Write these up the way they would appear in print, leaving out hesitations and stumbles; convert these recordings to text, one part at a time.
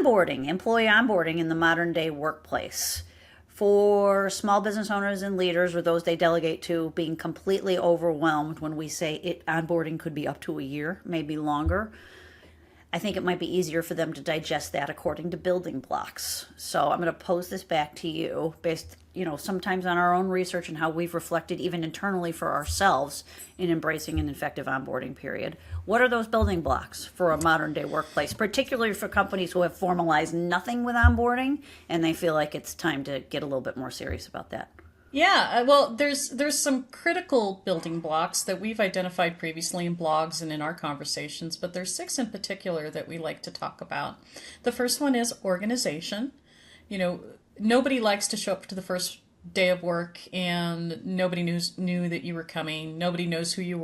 onboarding, employee onboarding in the modern day workplace. For small business owners and leaders or those they delegate to being completely overwhelmed when we say onboarding could be up to a year, maybe longer, I think it might be easier for them to digest that according to building blocks. So I'm going to pose this back to you based, sometimes on our own research and how we've reflected even internally for ourselves in embracing an effective onboarding period. What are those building blocks for a modern day workplace, particularly for companies who have formalized nothing with onboarding and they feel like it's time to get a little bit more serious about that? Yeah, well, there's some critical building blocks that we've identified previously in blogs and in our conversations, but there's 6 in particular that we like to talk about. The first one is organization. Nobody likes to show up to the first day of work and nobody knew that you were coming. Nobody knows who you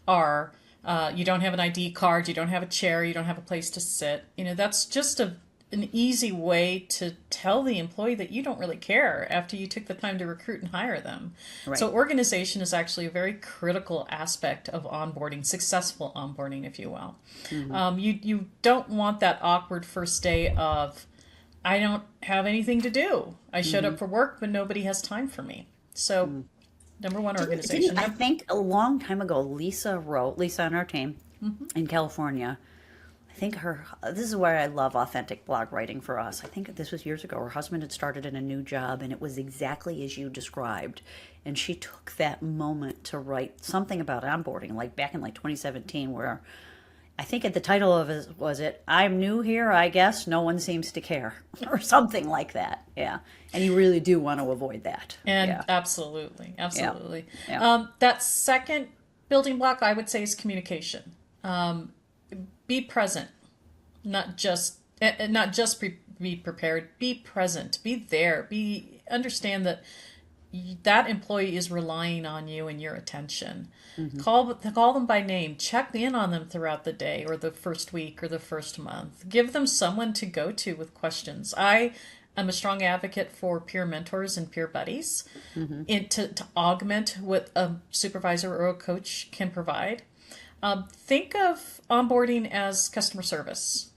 are. You don't have an ID card. You don't have a chair. You don't have a place to sit. That's just an easy way to tell the employee that you don't really care after you took the time to recruit and hire them. Right. So organization is actually a very critical aspect of onboarding, successful onboarding, if you will. Mm-hmm. You don't want that awkward first day of, I don't have anything to do. I showed up for work, but nobody has time for me. So number one, organization. I think a long time ago, Lisa on our team in California, I think this is where I love authentic blog writing for us. I think this was years ago. Her husband had started in a new job and it was exactly as you described. And she took that moment to write something about onboarding, like back in 2017, where I think at the title of it was I'm new here, I guess no one seems to care, or something like that. Yeah. And you really do want to avoid that. And absolutely. Yeah. That second building block I would say is communication. Be present, not just be prepared. Be present. Be there. Understand that employee is relying on you and your attention. Mm-hmm. Call them by name. Check in on them throughout the day or the first week or the first month. Give them someone to go to with questions. I am a strong advocate for peer mentors and peer buddies to augment what a supervisor or a coach can provide. Think of onboarding as customer service.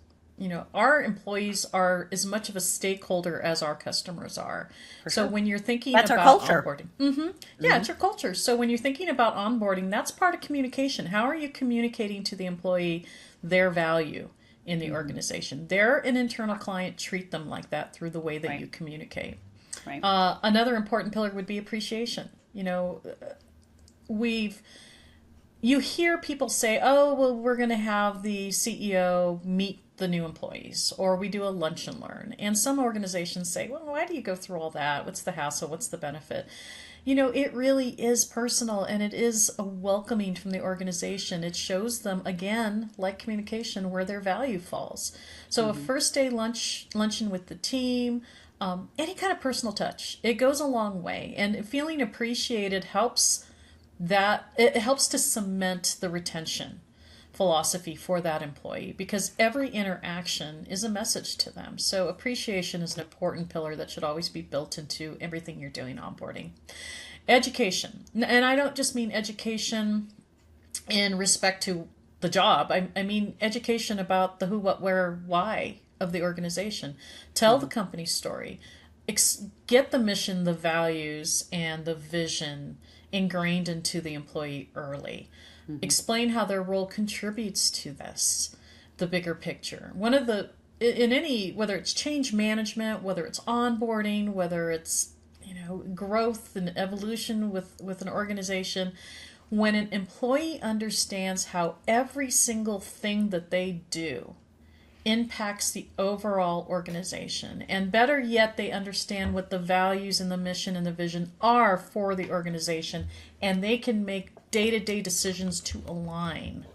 Our employees are as much of a stakeholder as our customers are. So when you're thinking about our culture. Onboarding, it's your culture. So when you're thinking about onboarding, that's part of communication. How are you communicating to the employee their value in the organization? They're an internal client. Treat them like that through the way that you communicate. Right. Another important pillar would be appreciation. You hear people say, oh, well, we're going to have the CEO meet the new employees, or we do a lunch and learn. And some organizations say, well, why do you go through all that? What's the hassle? What's the benefit? It really is personal, and it is a welcoming from the organization. It shows them, again, like communication, where their value falls. So a first day luncheon with the team, any kind of personal touch, it goes a long way. And feeling appreciated helps to cement the retention philosophy for that employee, because every interaction is a message to them. So appreciation is an important pillar that should always be built into everything you're doing onboarding. Education. And I don't just mean education in respect to the job. I mean education about the who, what, where, why of the organization. Tell the company story. Get the mission, the values, and the vision ingrained into the employee early. Explain how their role contributes to the bigger picture. Whether it's change management, whether it's onboarding, whether it's growth and evolution with an organization, when an employee understands how every single thing that they do impacts the overall organization, and better yet, they understand what the values and the mission and the vision are for the organization, and they can make day-to-day decisions to align.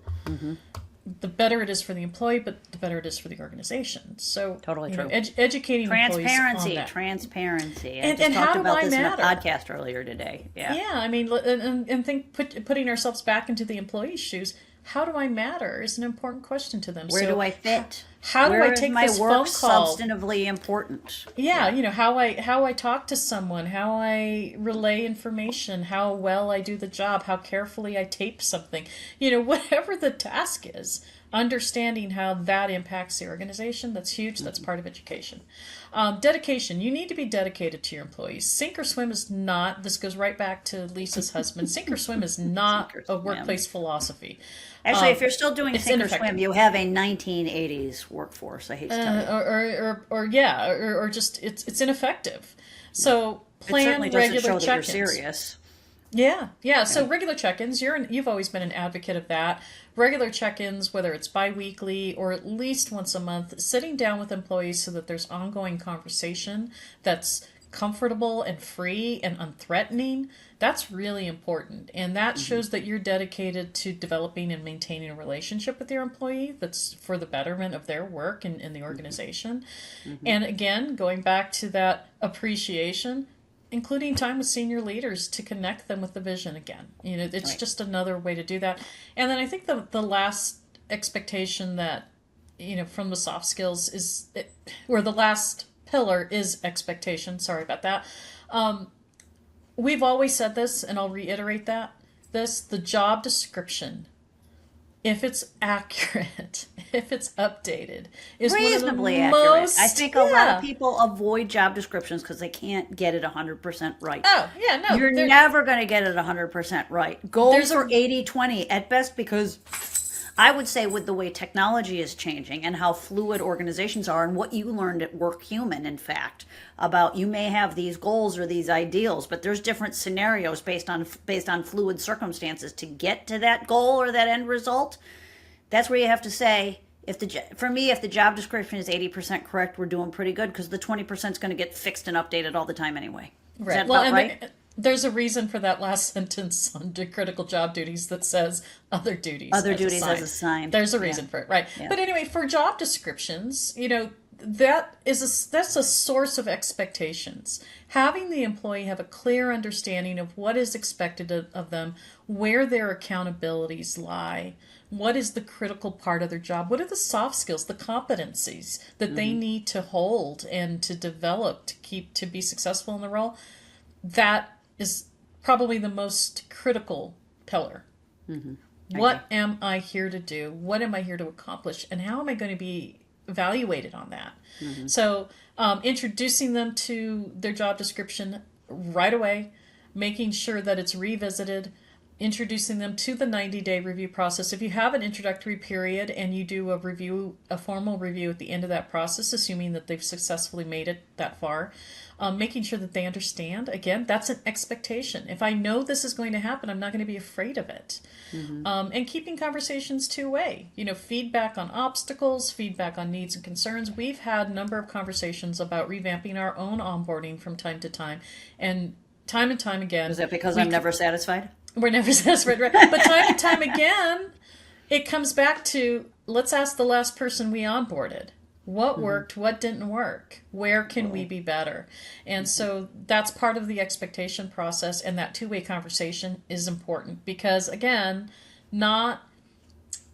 The better it is for the employee, but the better it is for the organization. So totally true. Educating employees on that. Transparency. And how talked about do I this matter? in a podcast earlier today. Yeah. I mean, and think putting ourselves back into the employee's shoes. How do I matter is an important question to them. Where do I fit? How do I take this phone call? Where is my work substantively important? Yeah, how I talk to someone, how I relay information, how well I do the job, how carefully I tape something. Whatever the task is, understanding how that impacts the organization, that's huge. That's part of education. Dedication. You need to be dedicated to your employees. Sink or swim is not, this goes right back to Lisa's husband, sink or swim is not Sink or a swim. workplace philosophy. Actually, if you're still doing it's sink or ineffective. swim, you have a 1980s workforce. I hate to tell you. Or just it's ineffective. So It plan certainly doesn't regular show that you're check-ins. serious. Yeah. So regular check-ins, you've always been an advocate of that. Regular check-ins, whether it's bi-weekly or at least once a month, sitting down with employees so that there's ongoing conversation that's comfortable and free and unthreatening. That's really important. And that shows that you're dedicated to developing and maintaining a relationship with your employee that's for the betterment of their work and in the organization. And again, going back to that appreciation, including time with senior leaders to connect them with the vision again. It's Right. just another way to do that. And then I think the last expectation that, from the soft skills or the last pillar is expectation. Sorry about that. We've always said this, and I'll reiterate the job description, if it's accurate, if it's updated, is Reasonably one of the accurate. most, I think a lot of people avoid job descriptions because they can't get it 100% right. Oh, yeah, no. You're never going to get it 100% right. Go There's for a- 80-20 at best, because I would say with the way technology is changing and how fluid organizations are, and what you learned at Work Human, in fact, about you may have these goals or these ideals, but there's different scenarios based on fluid circumstances to get to that goal or that end result. That's where you have to say, if the job description is 80% correct, we're doing pretty good, because the 20% is going to get fixed and updated all the time anyway. Is that about right? There's a reason for that last sentence under critical job duties that says other duties. Other as duties assigned. as assigned. There's a reason for it, right? Yeah. But anyway, for job descriptions, that's a source of expectations. Having the employee have a clear understanding of what is expected of them, where their accountabilities lie, what is the critical part of their job, what are the soft skills, the competencies that they need to hold and to develop to be successful in the role. That is probably the most critical pillar. What am I here to do? What am I here to accomplish? And how am I going to be evaluated on that? So introducing them to their job description right away, making sure that it's revisited, introducing them to the 90-day review process. If you have an introductory period and you do a formal review at the end of that process, assuming that they've successfully made it that far, making sure that they understand. Again, that's an expectation. If I know this is going to happen, I'm not going to be afraid of it. And keeping conversations two-way. Feedback on obstacles, feedback on needs and concerns. We've had a number of conversations about revamping our own onboarding from time to time. And time again. Is that because I'm never satisfied? We're never satisfied, right? But time and time again, it comes back to, let's ask the last person we onboarded. What worked? What didn't work? Where can we be better? And so that's part of the expectation process, and that two-way conversation is important because, again, not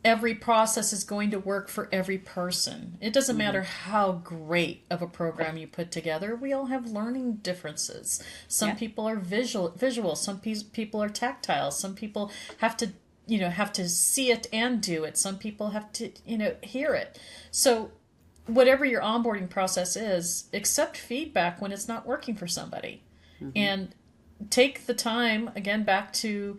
every process is going to work for every person. It doesn't matter how great of a program you put together. We all have learning differences. Some people are visual. Some people are tactile. Some people have to see it and do it. Some people have to, hear it. So whatever your onboarding process is, accept feedback when it's not working for somebody. And take the time, again, back to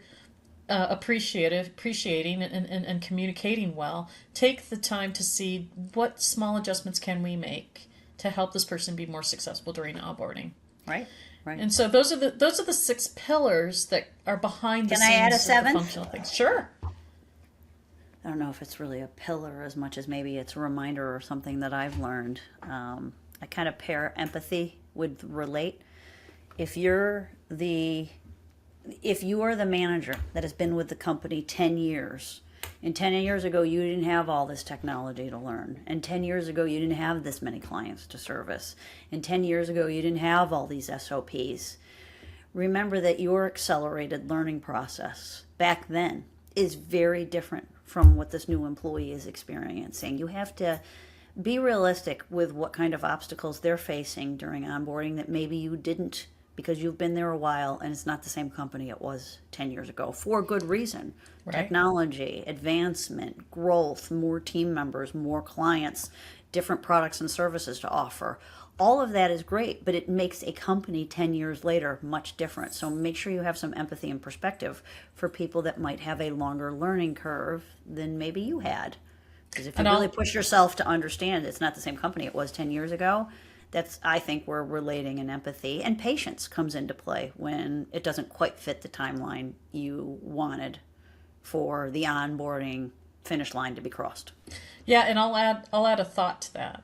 appreciating and communicating well. Take the time to see what small adjustments can we make to help this person be more successful during onboarding. Right. And so those are the 6 pillars that are behind the Can scenes I add a of the 7th? functional things. Sure. I don't know if it's really a pillar as much as maybe it's a reminder or something that I've learned. I kind of pair empathy with relate. If you are the manager that has been with the company 10 years, and 10 years ago you didn't have all this technology to learn, and 10 years ago you didn't have this many clients to service, and 10 years ago you didn't have all these SOPs, remember that your accelerated learning process back then is very different from what this new employee is experiencing. You have to be realistic with what kind of obstacles they're facing during onboarding that maybe you didn't because you've been there a while and it's not the same company it was 10 years ago for good reason. Right. Technology, advancement, growth, more team members, more clients, different products and services to offer. All of that is great, but it makes a company 10 years later much different. So make sure you have some empathy and perspective for people that might have a longer learning curve than maybe you had. Because if you And really I'll push yourself to understand it's not the same company it was 10 years ago, that's, I think, where relating and empathy and patience comes into play when it doesn't quite fit the timeline you wanted for the onboarding finish line to be crossed. Yeah, and I'll add a thought to that.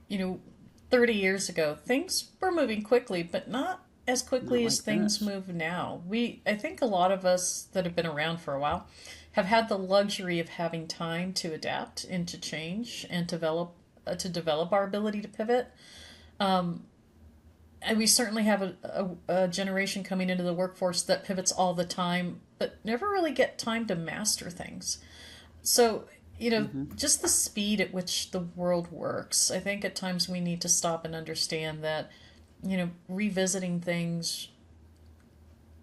You know, 30 years ago, things were moving quickly, but not as Not quickly as like things this. move now. I think a lot of us that have been around for a while have had the luxury of having time to adapt and to change and develop our ability to pivot. And we certainly have a generation coming into the workforce that pivots all the time, but never really get time to master things. So, just the speed at which the world works, I think at times we need to stop and understand that, revisiting things,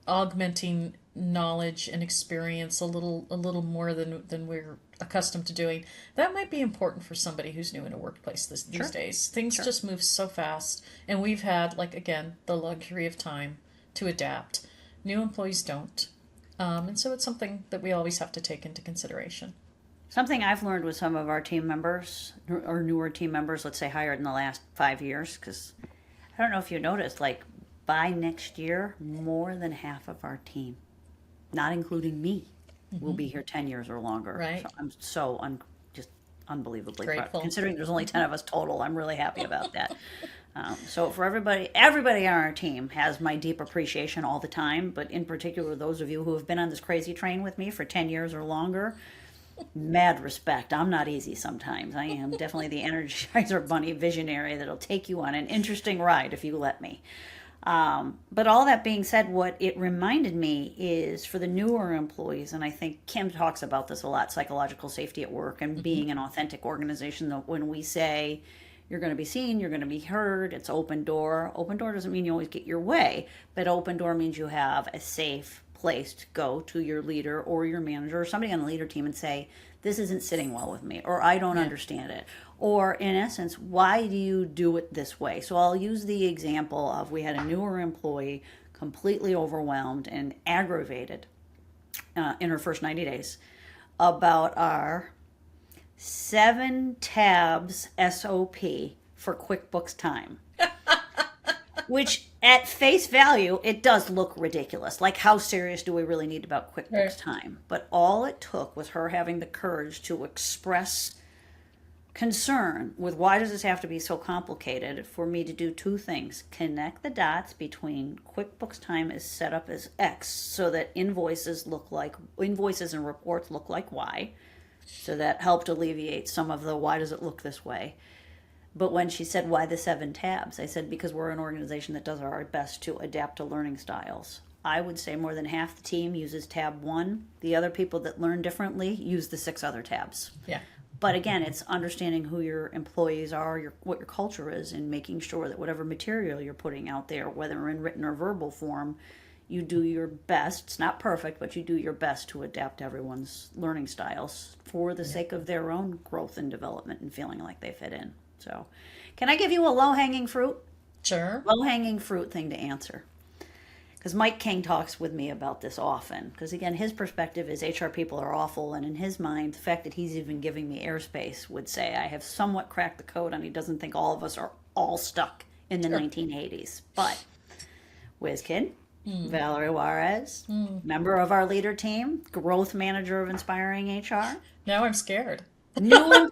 augmenting knowledge and experience a little more than we're accustomed to doing, that might be important for somebody who's new in a workplace these days. Things Sure. just move so fast, and we've had, like, again, the luxury of time to adapt. New employees don't. And so it's something that we always have to take into consideration. Something I've learned with some of our team members or newer team members, let's say hired in the last 5 years, because I don't know if you noticed, like by next year, more than half of our team, not including me, will be here 10 years or longer. Right. So I'm just unbelievably proud. Grateful. Considering there's only 10 of us total, I'm really happy about that. So for everybody on our team has my deep appreciation all the time, but in particular, those of you who have been on this crazy train with me for 10 years or longer, mad respect. I'm not easy sometimes. I am definitely the Energizer Bunny visionary that'll take you on an interesting ride if you let me. But all that being said, what it reminded me is for the newer employees, and I think Kim talks about this a lot, psychological safety at work and being an authentic organization, that when we say you're going to be seen, you're going to be heard, it's open door. Open door doesn't mean you always get your way, but open door means you have a safe place to go to your leader or your manager or somebody on the leader team and say, this isn't sitting well with me, or I don't understand it. Or in essence, why do you do it this way? So I'll use the example of we had a newer employee completely overwhelmed and aggravated in her first 90 days about our 7 tabs SOP for QuickBooks Time. Which at face value, it does look ridiculous. Like, how serious do we really need about QuickBooks Right. Time? But all it took was her having the courage to express concern with why does this have to be so complicated for me to do 2 things. Connect the dots between QuickBooks Time is set up as X so that invoices and reports look like Y. So that helped alleviate some of the why does it look this way. But when she said, why the 7 tabs? I said, because we're an organization that does our best to adapt to learning styles. I would say more than half the team uses tab 1. The other people that learn differently use the 6 other tabs. Yeah. But again, it's understanding who your employees are, what your culture is, and making sure that whatever material you're putting out there, whether in written or verbal form, you do your best. It's not perfect, but you do your best to adapt everyone's learning styles for the sake of their own growth and development and feeling like they fit in. So, can I give you a low-hanging fruit? Sure. Low-hanging fruit thing to answer. Because Mike King talks with me about this often. Because again, his perspective is HR people are awful, and in his mind, the fact that he's even giving me airspace would say I have somewhat cracked the code, and he doesn't think all of us are all stuck in the 1980s. But WizKid, Valerie Juarez, member of our leader team, growth manager of Inspiring HR, Now I'm scared. new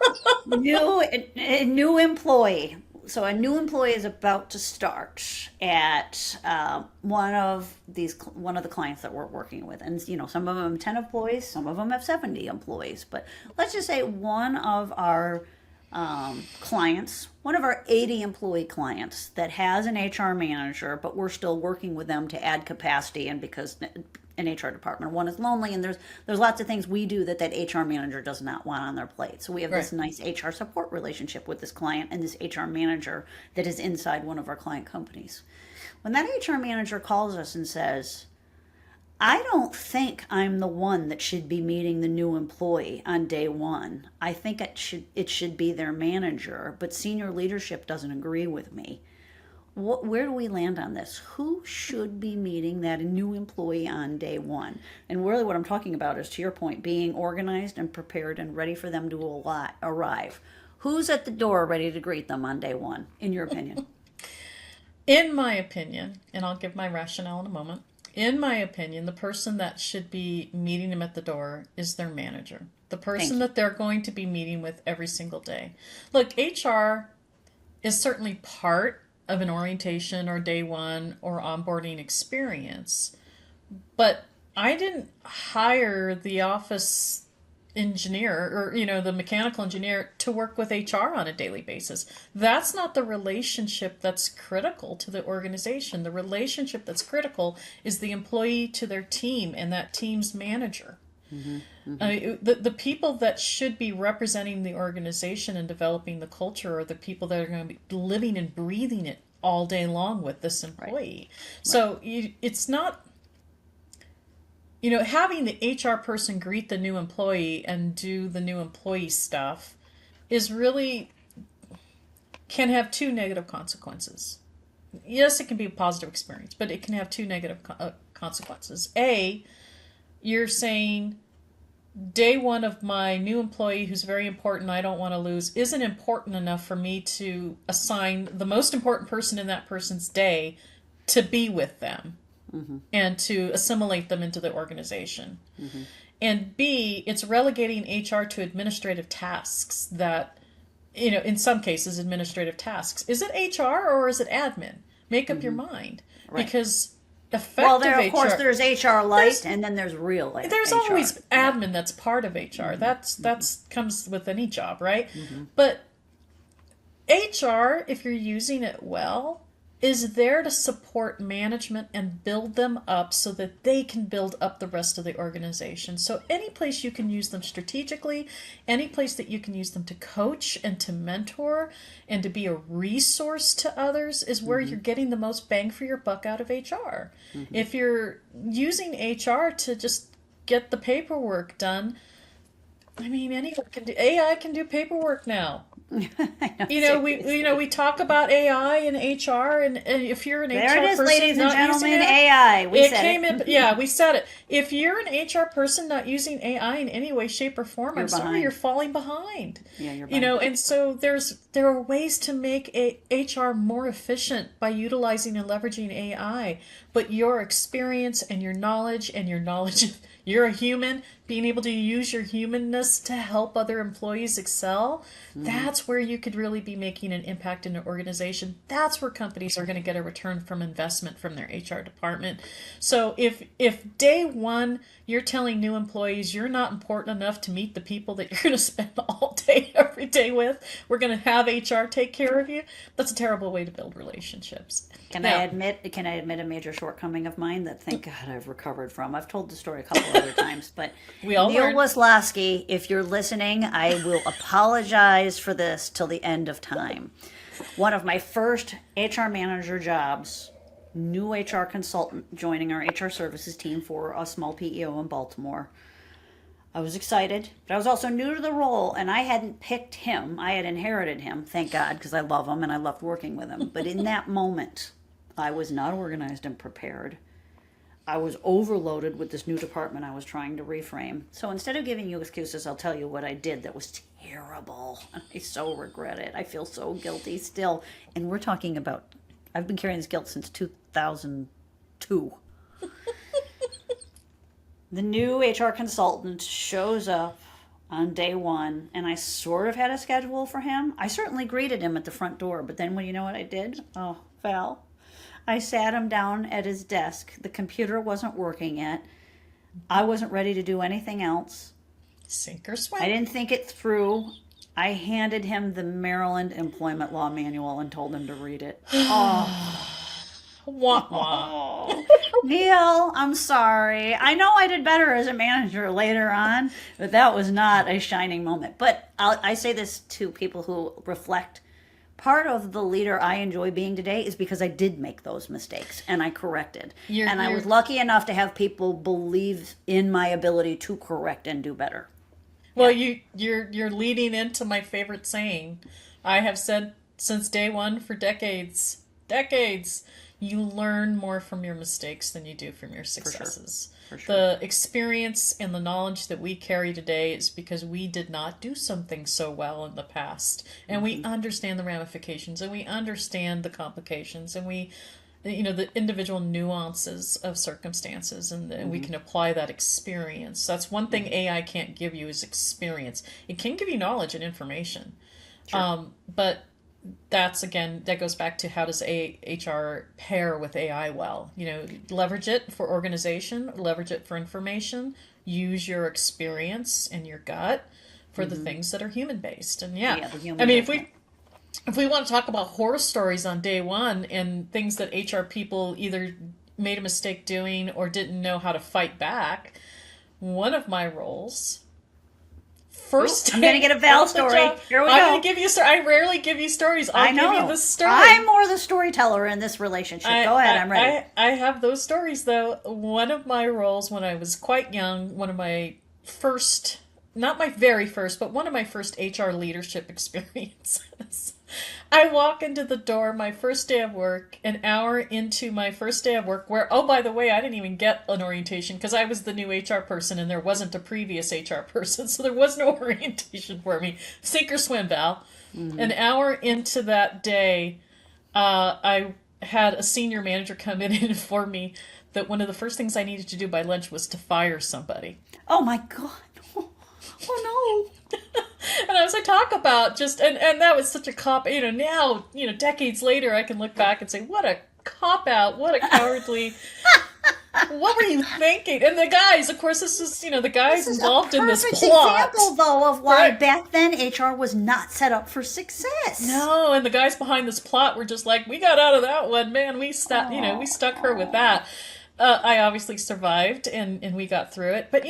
new employee. So a new employee is about to start at one of the clients that we're working with, and some of them have 10 employees, some of them have 70 employees. But let's just say one of our clients, one of our 80 employee clients that has an HR manager, but we're still working with them to add capacity, and because an HR department, one is lonely, and there's lots of things we do that HR manager does not want on their plate. So we have this nice HR support relationship with this client and this HR manager that is inside one of our client companies. When that HR manager calls us and says, I don't think I'm the one that should be meeting the new employee on day one. I think it should be their manager, but senior leadership doesn't agree with me. Where do we land on this? Who should be meeting that new employee on day one? And really what I'm talking about is, to your point, being organized and prepared and ready for them to arrive. Who's at the door ready to greet them on day one, in your opinion? In my opinion, and I'll give my rationale in a moment, in my opinion, the person that should be meeting them at the door is their manager, the person that they're going to be meeting with every single day. Look, HR is certainly part of an orientation or day one or onboarding experience, but I didn't hire the office engineer or the mechanical engineer to work with HR on a daily basis. That's not the relationship that's critical to the organization. The relationship that's critical is the employee to their team and that team's manager. The people that should be representing the organization and developing the culture are the people that are going to be living and breathing it all day long with this employee. Right. So it's not having the HR person greet the new employee and do the new employee stuff is really can have two negative consequences. Yes, it can be a positive experience, but it can have two negative consequences. A, you're saying day one of my new employee, who's very important, I don't want to lose, isn't important enough for me to assign the most important person in that person's day to be with them. And to assimilate them into the organization. And B, it's relegating HR to administrative tasks that, in some cases, administrative tasks. Is it HR or is it admin? Make up your mind. Right. Because effective of course, there's HR light and then there's real HR. There's always admin that's part of HR. That's comes with any job, right? But HR, if you're using it well, is there to support management and build them up so that they can build up the rest of the organization. So any place you can use them strategically, any place that you can use them to coach and to mentor and to be a resource to others is where you're getting the most bang for your buck out of HR. If you're using HR to just get the paperwork done, I mean, anyone can do. AI can do paperwork now. We talk about AI and HR, and if you're an there HR it is, person ladies and not gentlemen, using it, AI. We said it. If you're an HR person not using AI in any way, shape, or form, I'm sorry, you're falling behind. Yeah, you're behind. And so there are ways to make HR more efficient by utilizing and leveraging AI. But your experience and your knowledge you're a human, being able to use your humanness to help other employees excel, that's where you could really be making an impact in an organization. That's where companies are going to get a return from investment from their HR department. So if day one you're telling new employees you're not important enough to meet the people that you're going to spend all day, every day with, we're going to have HR take care of you, that's a terrible way to build relationships. Can I admit a major shortcoming of mine that, thank God, I've recovered from? I've told the story a couple other times, but Neil Wisloski, if you're listening, I will apologize for this till the end of time. One of my first HR manager jobs, new HR consultant joining our HR services team for a small PEO in Baltimore. I was excited, but I was also new to the role, and I hadn't picked him. I had inherited him, thank God, because I love him and I loved working with him. But in that moment, I was not organized and prepared. I was overloaded with this new department I was trying to reframe. So instead of giving you excuses, I'll tell you what I did that was terrible. And I so regret it. I feel so guilty still. And we're talking about, I've been carrying this guilt since 2002. The new HR consultant shows up on day one, and I sort of had a schedule for him. I certainly greeted him at the front door, but then you know what I did? Oh, Val. I sat him down at his desk. The computer wasn't working yet. I wasn't ready to do anything else. Sink or swim. I didn't think it through. I handed him the Maryland Employment Law Manual and told him to read it. Oh. Wah, wah. Neil, I'm sorry. I know I did better as a manager later on, but that was not a shining moment. But I say this to people who reflect part of the leader I enjoy being today is because I did make those mistakes and I corrected. And I was lucky enough to have people believe in my ability to correct and do better. Well, you're leading into my favorite saying. I have said since day one for decades, you learn more from your mistakes than you do from your successes. For sure. The experience and the knowledge that we carry today is because we did not do something so well in the past. And we understand the ramifications and we understand the complications and we, the individual nuances of circumstances, and we can apply that experience. That's one thing AI can't give you is experience. It can give you knowledge and information. Sure. But that goes back to how does HR pair with AI well? Leverage it for organization, leverage it for information, use your experience and your gut for the things that are human based. And I mean, if we want to talk about horror stories on day one and things that HR people either made a mistake doing or didn't know how to fight back, one of my roles. First, I'm gonna get a Val story. Here we go. I'm gonna give you a story. I rarely give you stories. I'll give you the story. I'm more the storyteller in this relationship. Go ahead, I'm ready. I have those stories though. One of my roles when I was quite young, one of my first, not my very first, but one of my first HR leadership experiences. I walk into the door my first day of work, an hour into my first day of work, where, oh, by the way, I didn't even get an orientation because I was the new HR person and there wasn't a previous HR person, so there was no orientation for me. Sink or swim, Val. An hour into that day, I had a senior manager come in and inform me that one of the first things I needed to do by lunch was to fire somebody. Oh my God. Oh no. And as I talk about just, and that was such a cop, now, decades later, I can look back and say, what a cop out, what a cowardly, what were you thinking? And the guys, of course, this is, the guys involved in this plot. This is a perfect example, though, of why back then HR was not set up for success. No, and the guys behind this plot were just like, we got out of that one, man, we stuck her with that. I obviously survived, and we got through it, but,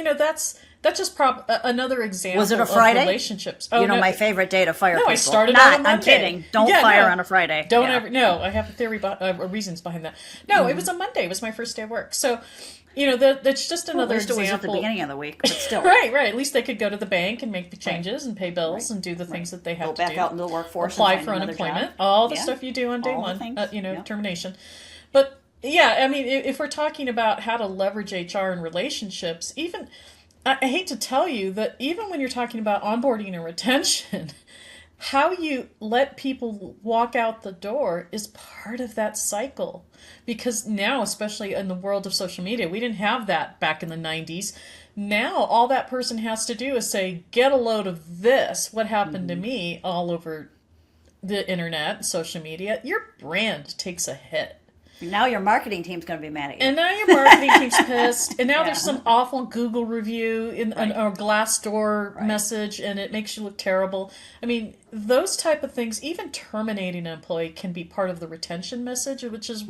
that's just another example. Was it a Friday? Of relationships. Oh, my favorite day to fire people. I started on a Monday. I'm kidding. Don't fire on a Friday. Don't ever. No, I have a theory, reasons behind that. No, It was a Monday. It was my first day of work. So, that's just another example. At least it was at the beginning of the week, but still. Right. At least they could go to the bank and make the changes and pay bills and do the things that they have to do. Go back out into the workforce. Apply for unemployment. All the stuff you do on day one. Termination. But yeah, I mean, if we're talking about how to leverage HR in relationships, even. I hate to tell you that even when you're talking about onboarding and retention, how you let people walk out the door is part of that cycle. Because now, especially in the world of social media, we didn't have that back in the 90s. Now, all that person has to do is say, get a load of this, what happened to me, all over the internet, social media. Your brand takes a hit. Now your marketing team's going to be mad at you. And now your marketing team's pissed. And now there's some awful Google review or Glassdoor message, and it makes you look terrible. I mean, those type of things, even terminating an employee can be part of the retention message, which is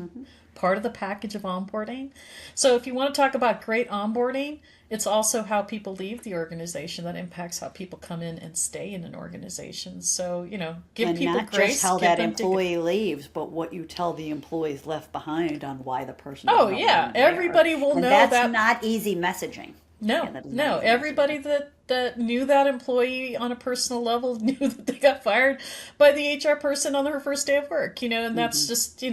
part of the package of onboarding. So if you want to talk about great onboarding, it's also how people leave the organization that impacts how people come in and stay in an organization. So, give people grace. And not just how that employee leaves, but what you tell the employees left behind on why the person. Oh, yeah. Everybody will know that. That's not easy messaging. No. Everybody that knew that employee on a personal level knew that they got fired by the HR person on their first day of work, and that's just,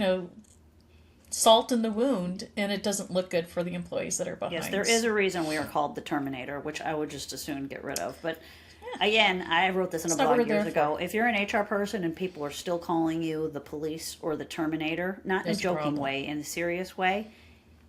salt in the wound, and it doesn't look good for the employees that are behind. Yes, there is a reason we are called the Terminator, which I would just as soon get rid of. But again, I wrote this in a blog years ago. If you're an HR person and people are still calling you the police or the Terminator, not in a joking way, in a serious way,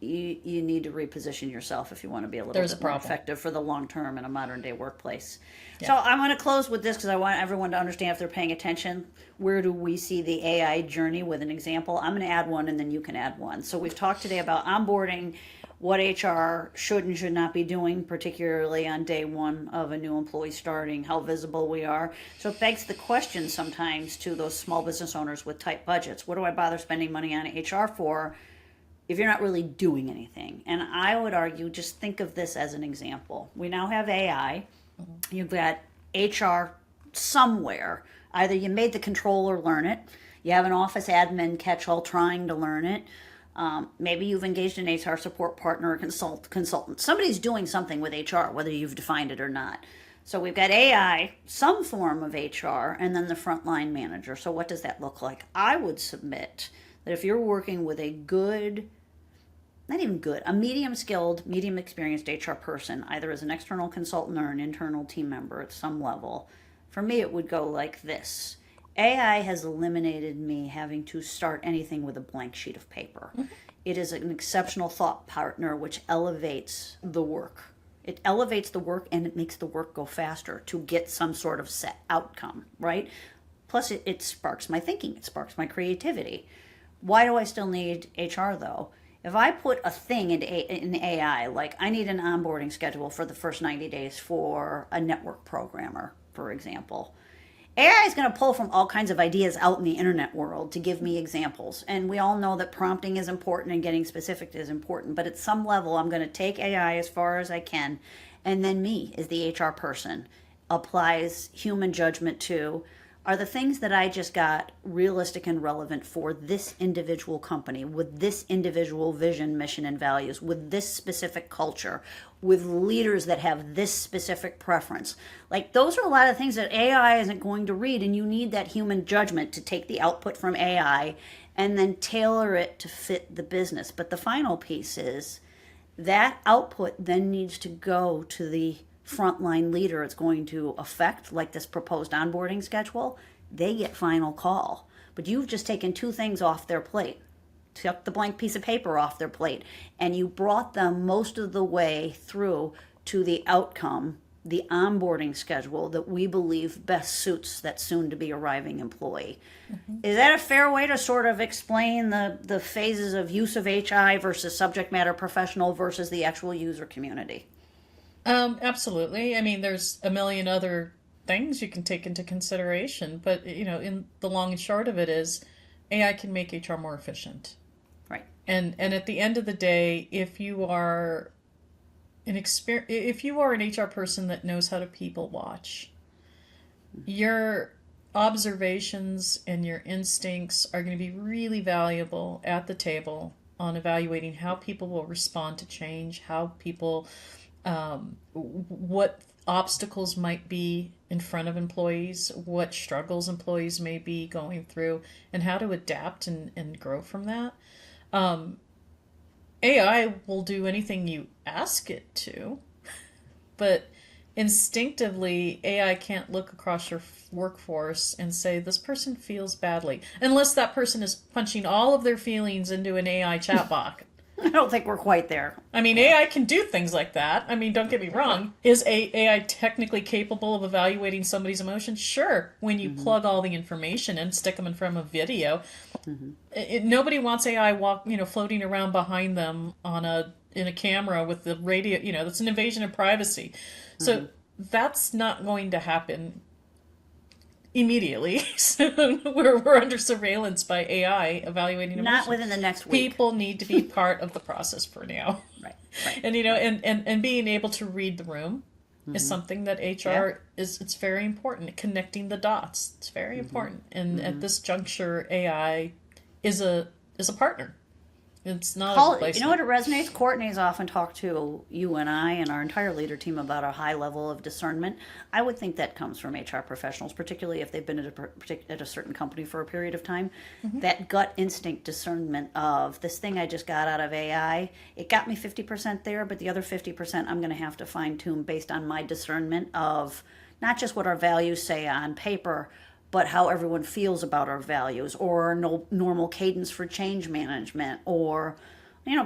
you need to reposition yourself if you want to be a little bit more effective for the long term in a modern day workplace. Yeah. So I'm going to close with this because I want everyone to understand, if they're paying attention, where do we see the AI journey with an example. I'm going to add one and then you can add one. So we've talked today about onboarding, what HR should and should not be doing, particularly on day one of a new employee starting, how visible we are. So it begs the question sometimes to those small business owners with tight budgets. What do I bother spending money on HR for if you're not really doing anything? And I would argue, just think of this as an example. We now have AI. You've got HR somewhere. Either you made the controller learn it, you have an office admin catch-all trying to learn it, maybe you've engaged an HR support partner or consultant. Somebody's doing something with HR, whether you've defined it or not. So we've got AI, some form of HR, and then the frontline manager. So what does that look like? I would submit that if you're working with a good, not even good, a medium skilled, medium experienced HR person, either as an external consultant or an internal team member at some level, for me it would go like this. AI has eliminated me having to start anything with a blank sheet of paper. It is an exceptional thought partner which elevates the work. It elevates the work and it makes the work go faster to get some sort of set outcome, right? Plus it sparks my thinking, it sparks my creativity. Why do I still need HR though? If I put a thing in AI, like I need an onboarding schedule for the first 90 days for a network programmer, for example, AI is going to pull from all kinds of ideas out in the internet world to give me examples. And we all know that prompting is important and getting specific is important. But at some level, I'm going to take AI as far as I can. And then me, as the HR person, applies human judgment to, are the things that I just got realistic and relevant for this individual company, with this individual vision, mission, and values, with this specific culture, with leaders that have this specific preference. Like, those are a lot of things that AI isn't going to read, and you need that human judgment to take the output from AI and then tailor it to fit the business. But the final piece is that output then needs to go to the frontline leader it's going to affect, like this proposed onboarding schedule. They get final call. But you've just taken two things off their plate, took the blank piece of paper off their plate, and you brought them most of the way through to the outcome, the onboarding schedule that we believe best suits that soon to be arriving employee. Is that a fair way to sort of explain the phases of use of HI versus subject matter professional versus the actual user community? Absolutely. I mean, there's a million other things you can take into consideration, but in the long and short of it is AI can make HR more efficient. Right. And at the end of the day, if you are an HR person that knows how to people watch, your observations and your instincts are going to be really valuable at the table on evaluating how people will respond to change, how people what obstacles might be in front of employees, what struggles employees may be going through, and how to adapt and grow from that. AI will do anything you ask it to, but instinctively, AI can't look across your workforce and say, this person feels badly, unless that person is punching all of their feelings into an AI chatbot. I don't think we're quite there. I mean, AI can do things like that. I mean, don't get me wrong. Is AI technically capable of evaluating somebody's emotions? Sure. When you plug all the information and stick them in front of a video, nobody wants AI floating around behind them in a camera with the radio. That's an invasion of privacy. So that's not going to happen immediately. So we're under surveillance by AI evaluating emotions. Not within the next week. People need to be part of the process for now. Right. And and being able to read the room is something that HR it's very important. Connecting the dots. It's very important. And at this juncture, AI is a partner. It's not a replacement. You know what it resonates? Courtney's often talked to you and I and our entire leader team about a high level of discernment. I would think that comes from HR professionals, particularly if they've been at a certain company for a period of time. That gut instinct discernment of this thing I just got out of AI, it got me 50% there, but the other 50% I'm going to have to fine tune based on my discernment of not just what our values say on paper, but how everyone feels about our values, or normal cadence for change management, or,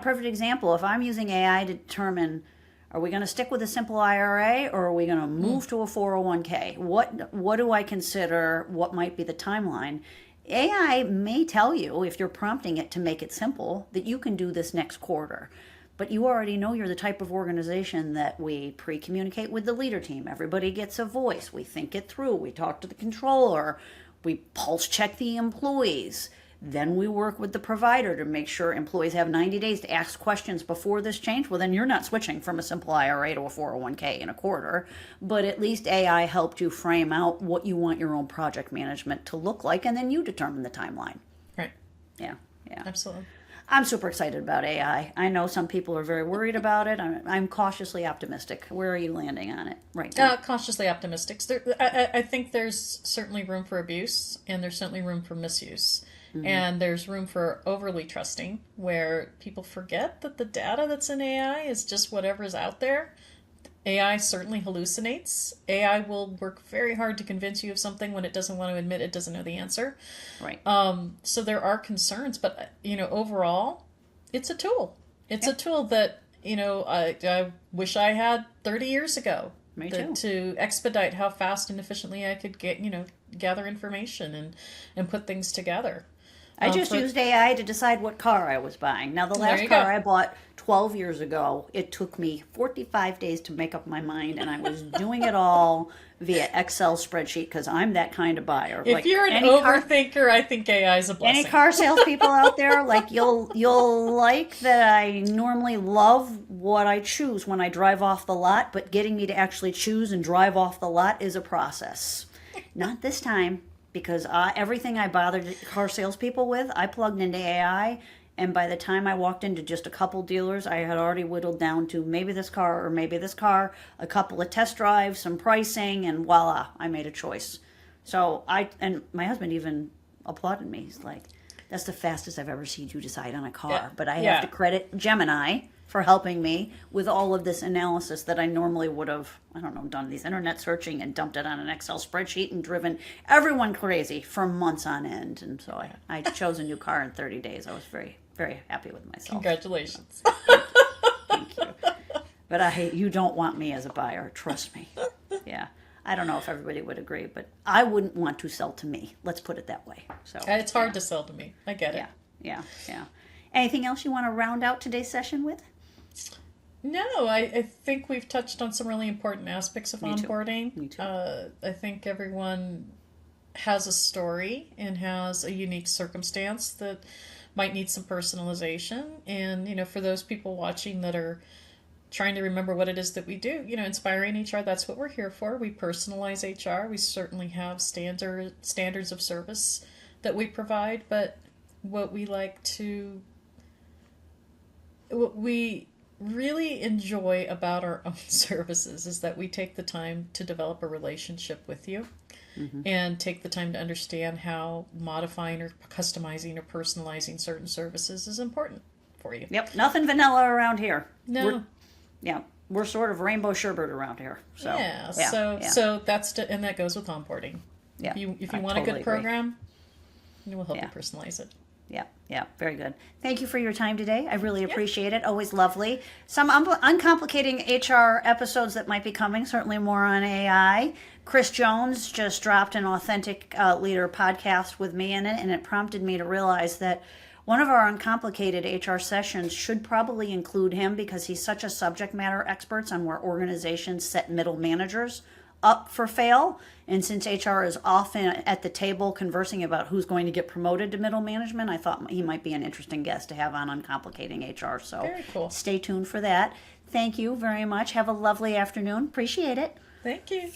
perfect example, if I'm using AI to determine, are we going to stick with a simple IRA, or are we going to move to a 401k? What do I consider, what might be the timeline? AI may tell you, if you're prompting it to make it simple, that you can do this next quarter. But you already know you're the type of organization that we pre-communicate with the leader team. Everybody gets a voice. We think it through. We talk to the controller. We pulse check the employees. Then we work with the provider to make sure employees have 90 days to ask questions before this change. Well, then you're not switching from a simple IRA to a 401k in a quarter, but at least AI helped you frame out what you want your own project management to look like, and then you determine the timeline. Right. Yeah, yeah. Absolutely. I'm super excited about AI. I know some people are very worried about it. I'm cautiously optimistic. Where are you landing on it right now? Cautiously optimistic. I think there's certainly room for abuse, and there's certainly room for misuse. And there's room for overly trusting, where people forget that the data that's in AI is just whatever's out there. AI certainly hallucinates. AI will work very hard to convince you of something when it doesn't want to admit it doesn't know the answer. Right. So there are concerns, but overall, it's a tool. It's a tool that I wish I had 30 years ago. Me too. To expedite how fast and efficiently I could gather information and put things together. I just used AI to decide what car I was buying. Now, the last you car go. I bought 12 years ago, it took me 45 days to make up my mind, and I was doing it all via Excel spreadsheet because I'm that kind of buyer. If you're an overthinker, I think AI is a blessing. Any car salespeople out there, like you'll like that I normally love what I choose when I drive off the lot, but getting me to actually choose and drive off the lot is a process. Not this time. Because everything I bothered car salespeople with, I plugged into AI, and by the time I walked into just a couple dealers, I had already whittled down to maybe this car or maybe this car, a couple of test drives, some pricing, and voila, I made a choice. So and my husband even applauded me. He's like, "That's the fastest I've ever seen you decide on a car." Yeah. But I have to credit Gemini for helping me with all of this analysis that I normally would have, done these internet searching and dumped it on an Excel spreadsheet and driven everyone crazy for months on end. And so I chose a new car in 30 days. I was very, very happy with myself. Congratulations. Thank you. But you don't want me as a buyer. Trust me. Yeah. I don't know if everybody would agree, but I wouldn't want to sell to me. Let's put it that way. So It's hard to sell to me. I get it. Yeah. Anything else you want to round out today's session with? No, I think we've touched on some really important aspects of onboarding. Me too. I think everyone has a story and has a unique circumstance that might need some personalization. And, for those people watching that are trying to remember what it is that we do, Inspiring HR, that's what we're here for. We personalize HR. We certainly have standards of service that we provide, but what we really enjoy about our own services is that we take the time to develop a relationship with you and take the time to understand how modifying or customizing or personalizing certain services is important for you. Yep, nothing vanilla around here. No. We're sort of rainbow sherbet around here. So so and that goes with onboarding. Yeah, If you want a good program, we'll help you personalize it. Yeah, very good. Thank you for your time today. I really appreciate it. Always lovely. Some uncomplicating HR episodes that might be coming, certainly more on AI. Chris Jones just dropped an Authentic Leader podcast with me in it, and it prompted me to realize that one of our uncomplicated HR sessions should probably include him because he's such a subject matter expert on where organizations set middle managers up for fail. And since HR is often at the table conversing about who's going to get promoted to middle management, I thought he might be an interesting guest to have on Uncomplicating HR. So very cool. Stay tuned for that. Thank you very much. Have a lovely afternoon. Appreciate it. Thank you.